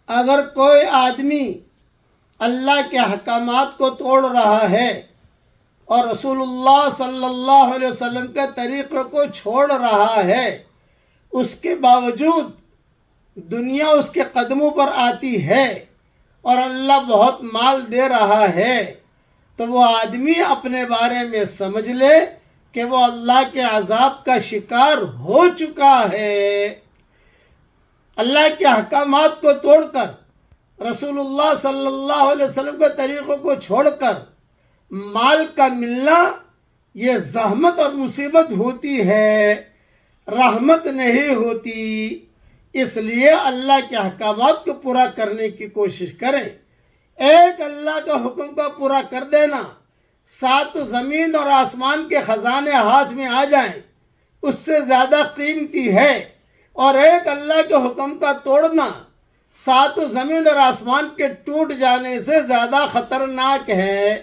اگر کوئی آدمی اللہ کے احکامات کو توڑ رہا ہے اور رسول اللہ صلی اللہ علیہ وسلم کے طریقے کو چھوڑ رہا ہے، اس کے باوجود دنیا اس کے قدموں پر آتی ہے اور اللہ بہت مال دے رہا ہے، تو وہ آدمی اپنے بارے میں سمجھ لے کہ وہ اللہ کے عذاب کا شکار ہو چکا ہے۔ اللہ کے احکامات کو توڑ کر، رسول اللہ صلی اللہ علیہ وسلم کے طریقوں کو چھوڑ کر مال کا ملنا یہ زحمت اور مصیبت ہوتی ہے، رحمت نہیں ہوتی۔ اس لیے اللہ کے احکامات کو پورا کرنے کی کوشش کریں۔ ایک اللہ کا حکم کا پورا کر دینا، 7 زمین اور آسمان کے خزانے ہاتھ میں آ جائیں، اس سے زیادہ قیمتی ہے، اور ایک اللہ کے حکم کا توڑنا 7 زمین اور آسمان کے ٹوٹ جانے سے زیادہ خطرناک ہے۔